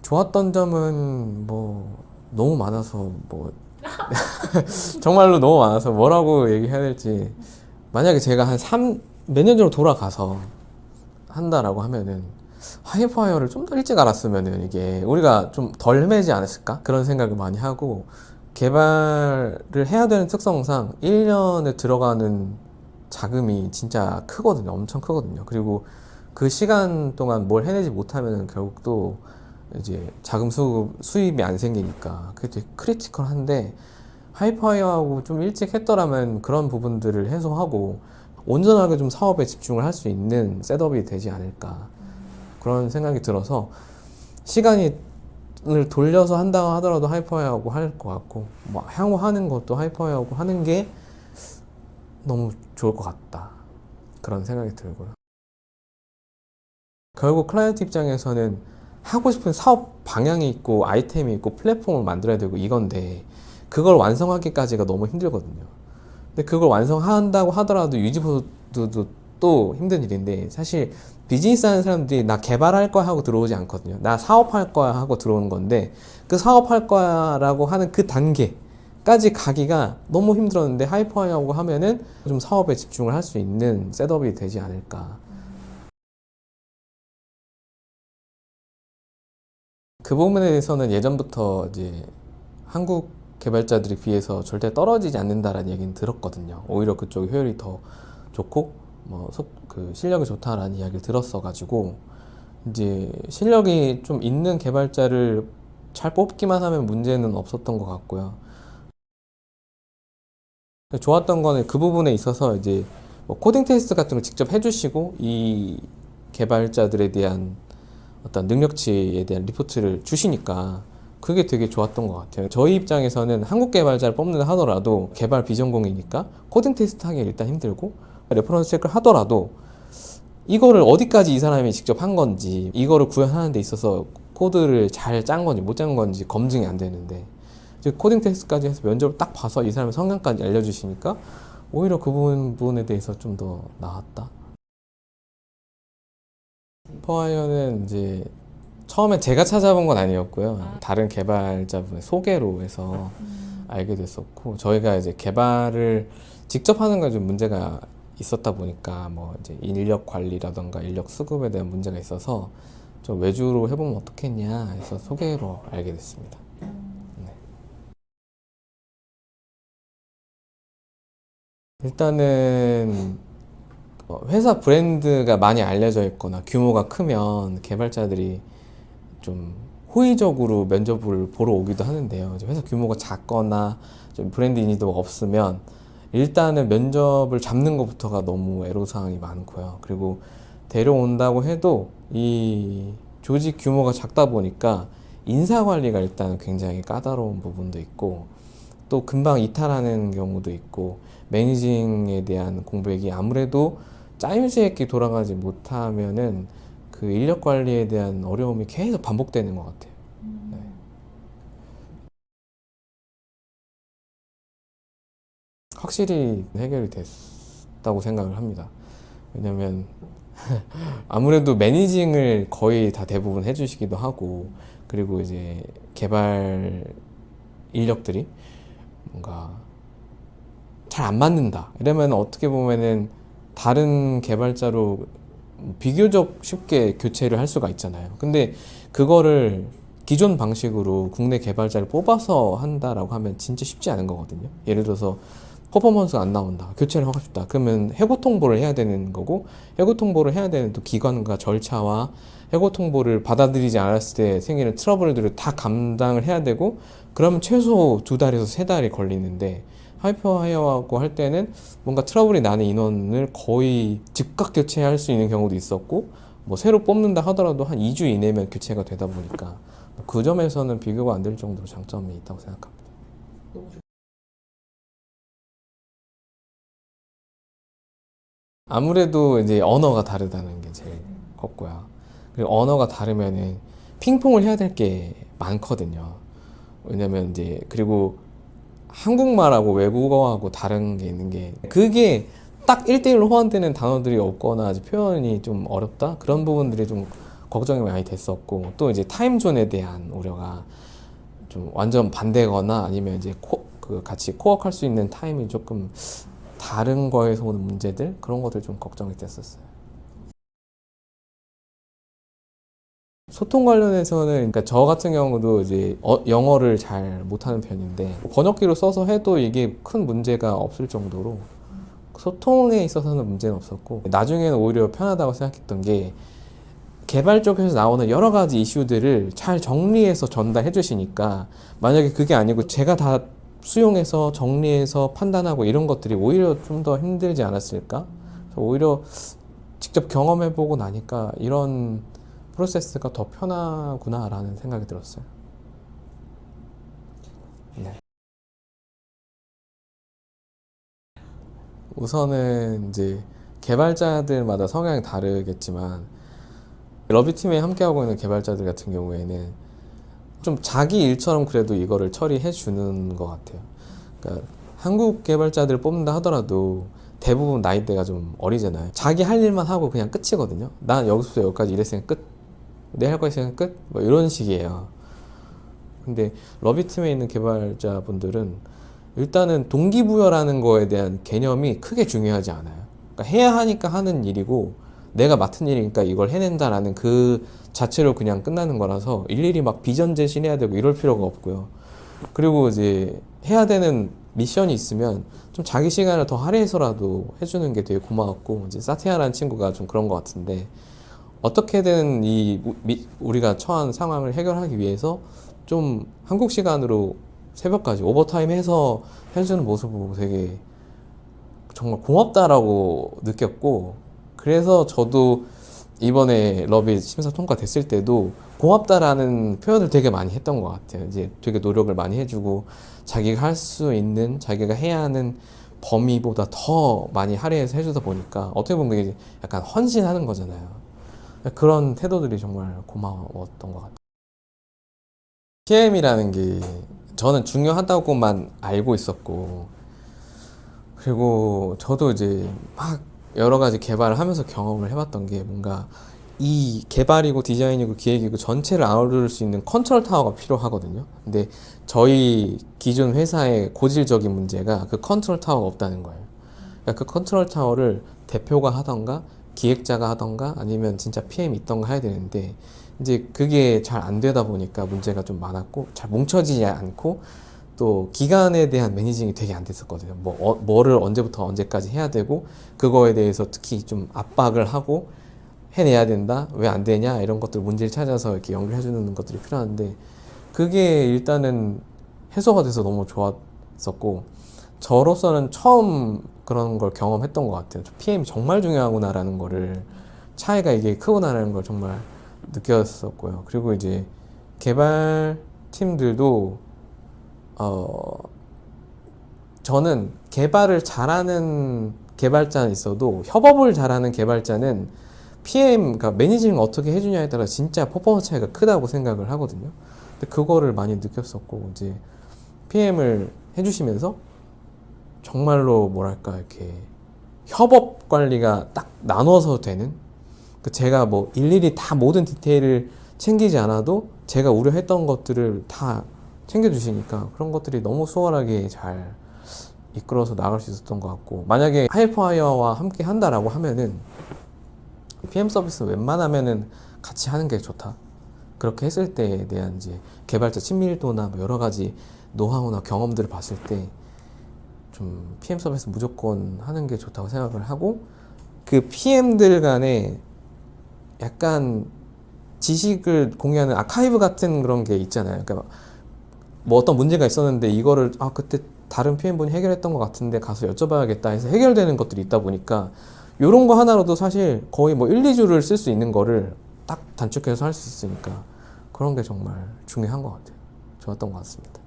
좋았던 점은 뭐 너무 많아서 뭐 정말로 너무 많아서 뭐라고 얘기해야 될지. 만약에 제가 한 몇 년 전으로 돌아가서 한다라고 하면은 하이파이어를 좀 더 일찍 알았으면은 이게 우리가 좀 덜 헤매지 않았을까? 그런 생각을 많이 하고, 개발을 해야 되는 특성상 1년에 들어가는 자금이 진짜 크거든요. 엄청 크거든요. 그리고 그 시간 동안 뭘 해내지 못하면은 결국 또 이제 자금 수입이 안 생기니까 그게 되게 크리티컬한데, 하이파이어하고 좀 일찍 했더라면 그런 부분들을 해소하고 온전하게 좀 사업에 집중을 할 수 있는 셋업이 되지 않을까, 그런 생각이 들어서 시간을 돌려서 한다고 하더라도 하이파이어하고 할 것 같고, 뭐 향후 하는 것도 하이파이어하고 하는 게 너무 좋을 것 같다, 그런 생각이 들고요. 결국 클라이언트 입장에서는 하고 싶은 사업 방향이 있고 아이템이 있고 플랫폼을 만들어야 되고 이건데, 그걸 완성하기까지가 너무 힘들거든요. 근데 그걸 완성한다고 하더라도 유지보수도 또 힘든 일인데, 사실 비즈니스 하는 사람들이 나 개발할 거야 하고 들어오지 않거든요. 나 사업할 거야 하고 들어오는 건데, 그 사업할 거야 라고 하는 그 단계까지 가기가 너무 힘들었는데, 하이퍼하고 하면은 좀 사업에 집중을 할 수 있는 셋업이 되지 않을까. 그 부분에 대해서는 예전부터 이제 한국 개발자들에 비해서 절대 떨어지지 않는다라는 얘기는 들었거든요. 오히려 그쪽 효율이 더 좋고 그 실력이 좋다라는 이야기를 들었어가지고, 이제 실력이 좀 있는 개발자를 잘 뽑기만 하면 문제는 없었던 것 같고요. 좋았던 거는 그 부분에 있어서 이제 뭐 코딩 테스트 같은 걸 직접 해주시고, 이 개발자들에 대한 어떤 능력치에 대한 리포트를 주시니까 그게 되게 좋았던 것 같아요. 저희 입장에서는 한국 개발자를 뽑는다 하더라도 개발 비전공이니까 코딩 테스트 하기 일단 힘들고, 레퍼런스 체크를 하더라도 이거를 어디까지 이 사람이 직접 한 건지, 이거를 구현하는 데 있어서 코드를 잘 짠 건지 못 짠 건지 검증이 안 되는데, 이제 코딩 테스트까지 해서 면접을 딱 봐서 이 사람의 성향까지 알려주시니까 오히려 그 부분에 대해서 좀 더 나았다. 퍼와이어는 이제 처음에 제가 찾아본 건 아니었고요. 다른 개발자분의 소개로 해서 알게 됐었고, 저희가 이제 개발을 직접 하는 건 좀 문제가 있었다 보니까 뭐 이제 인력 관리라던가 인력 수급에 대한 문제가 있어서 좀 외주로 해보면 어떻겠냐 해서 소개로 알게 됐습니다. 네. 일단은 회사 브랜드가 많이 알려져 있거나 규모가 크면 개발자들이 좀 호의적으로 면접을 보러 오기도 하는데요. 이제 회사 규모가 작거나 좀 브랜드 인지도가 없으면 일단은 면접을 잡는 것부터가 너무 애로사항이 많고요. 그리고 데려온다고 해도 이 조직 규모가 작다 보니까 인사 관리가 일단 굉장히 까다로운 부분도 있고, 또 금방 이탈하는 경우도 있고, 매니징에 대한 공백이 아무래도 짜임새 있게 돌아가지 못하면은 그 인력 관리에 대한 어려움이 계속 반복되는 것 같아요. 네. 확실히 해결이 됐다고 생각을 합니다. 왜냐면 아무래도 매니징을 거의 다 대부분 해주시기도 하고, 그리고 이제 개발 인력들이 뭔가 잘 안 맞는다 이러면 어떻게 보면은 다른 개발자로 비교적 쉽게 교체를 할 수가 있잖아요. 근데 그거를 기존 방식으로 국내 개발자를 뽑아서 한다라고 하면 진짜 쉽지 않은 거거든요. 예를 들어서 퍼포먼스가 안 나온다, 교체를 하고 싶다, 그러면 해고 통보를 해야 되는 거고, 해고 통보를 해야 되는 또 기관과 절차와 해고 통보를 받아들이지 않았을 때 생기는 트러블들을 다 감당을 해야 되고, 그러면 최소 2달에서 3달이 걸리는데, 하이퍼하이어하고 할 때는 뭔가 트러블이 나는 인원을 거의 즉각 교체할 수 있는 경우도 있었고, 뭐 새로 뽑는다 하더라도 한 2주 이내면 교체가 되다 보니까 그 점에서는 비교가 안 될 정도로 장점이 있다고 생각합니다. 아무래도 이제 언어가 다르다는 게 제일 컸고요. 그리고 언어가 다르면은 핑퐁을 해야 될 게 많거든요. 왜냐면 이제, 그리고 한국말하고 외국어하고 다른 게 있는 게, 그게 딱 1대1로 호환되는 단어들이 없거나 아직 표현이 좀 어렵다? 그런 부분들이 좀 걱정이 많이 됐었고, 또 이제 타임존에 대한 우려가 좀 완전 반대거나 아니면 이제 같이 코워크할 수 있는 타임이 조금 다른 거에서 오는 문제들, 그런 것들 좀 걱정이 됐었어요. 소통 관련해서는, 그러니까 저 같은 경우도 이제 영어를 잘 못하는 편인데 번역기로 써서 해도 이게 큰 문제가 없을 정도로 소통에 있어서는 문제는 없었고, 나중에는 오히려 편하다고 생각했던 게 개발 쪽에서 나오는 여러 가지 이슈들을 잘 정리해서 전달해 주시니까, 만약에 그게 아니고 제가 다 수용해서 정리해서 판단하고 이런 것들이 오히려 좀 더 힘들지 않았을까? 그래서 오히려 직접 경험해보고 나니까 이런 프로세스가 더 편하구나라는 생각이 들었어요. 네. 우선은 이제 개발자들마다 성향이 다르겠지만, 러비팀에 함께하고 있는 개발자들 같은 경우에는 좀 자기 일처럼 그래도 이거를 처리해 주는 것 같아요. 그러니까 한국 개발자들 뽑는다 하더라도 대부분 나이대가 좀 어리잖아요. 자기 할 일만 하고 그냥 끝이거든요. 난 여기서부터 여기까지 일했으니까 끝. 내 할 거 있으니까 끝. 뭐 이런 식이에요. 근데 러비팀에 있는 개발자분들은 일단은 동기부여라는 거에 대한 개념이 크게 중요하지 않아요. 그러니까 해야 하니까 하는 일이고, 내가 맡은 일이니까 이걸 해낸다라는 그 자체로 그냥 끝나는 거라서 일일이 막 비전 제시해야 되고 이럴 필요가 없고요. 그리고 이제 해야 되는 미션이 있으면 좀 자기 시간을 더 할애해서라도 해주는 게 되게 고마웠고, 이제 사티아라는 친구가 좀 그런 것 같은데, 어떻게든 우리가 처한 상황을 해결하기 위해서 좀 한국 시간으로 새벽까지 오버타임 해서 해주는 모습을 보고 되게 정말 고맙다라고 느꼈고, 그래서 저도 이번에 러비 심사 통과됐을 때도 고맙다라는 표현을 되게 많이 했던 것 같아요. 이제 되게 노력을 많이 해주고 자기가 할 수 있는, 자기가 해야 하는 범위보다 더 많이 할애해서 해주다 보니까 어떻게 보면 그게 약간 헌신하는 거잖아요. 그런 태도들이 정말 고마웠던 것 같아요. PM이라는 게 저는 중요하다고만 알고 있었고, 그리고 저도 이제 막 여러 가지 개발을 하면서 경험을 해봤던 게, 뭔가 이 개발이고 디자인이고 기획이고 전체를 아우를 수 있는 컨트롤 타워가 필요하거든요. 근데 저희 기존 회사의 고질적인 문제가 그 컨트롤 타워가 없다는 거예요. 그러니까 그 컨트롤 타워를 대표가 하던가 기획자가 하던가 아니면 진짜 PM이 있던가 해야 되는데, 이제 그게 잘 안 되다 보니까 문제가 좀 많았고, 잘 뭉쳐지지 않고, 또 기간에 대한 매니징이 되게 안 됐었거든요. 뭐를 언제부터 언제까지 해야 되고, 그거에 대해서 특히 좀 압박을 하고 해내야 된다, 왜 안 되냐, 이런 것들 문제를 찾아서 이렇게 연결해 주는 것들이 필요한데, 그게 일단은 해소가 돼서 너무 좋았었고, 저로서는 처음 그런 걸 경험했던 것 같아요. PM이 정말 중요하구나라는 거를, 차이가 이게 크구나라는 걸 정말 느꼈었고요. 그리고 이제 개발 팀들도 저는 개발을 잘하는 개발자는 있어도 협업을 잘하는 개발자는 PM, 그러니까 매니징을 어떻게 해주냐에 따라 진짜 퍼포먼스 차이가 크다고 생각을 하거든요. 근데 그거를 많이 느꼈었고, 이제 PM을 해주시면서 정말로 뭐랄까, 이렇게 협업 관리가 딱 나눠서 되는, 그 제가 뭐 일일이 다 모든 디테일을 챙기지 않아도 제가 우려했던 것들을 다 챙겨주시니까 그런 것들이 너무 수월하게 잘 이끌어서 나갈 수 있었던 것 같고, 만약에 하이퍼하이어와 함께 한다라고 하면은 PM 서비스는 웬만하면은 같이 하는 게 좋다. 그렇게 했을 때에 대한 이제 개발자 친밀도나 뭐 여러 가지 노하우나 경험들을 봤을 때 좀 PM 서비스 무조건 하는 게 좋다고 생각을 하고, 그 PM들 간에 약간 지식을 공유하는 아카이브 같은 그런 게 있잖아요. 그러니까 뭐 어떤 문제가 있었는데 이거를 그때 다른 PM분이 해결했던 것 같은데 가서 여쭤봐야겠다 해서 해결되는 것들이 있다 보니까, 이런 거 하나로도 사실 거의 뭐 1, 2주를 쓸 수 있는 거를 딱 단축해서 할 수 있으니까 그런 게 정말 중요한 것 같아요. 좋았던 것 같습니다.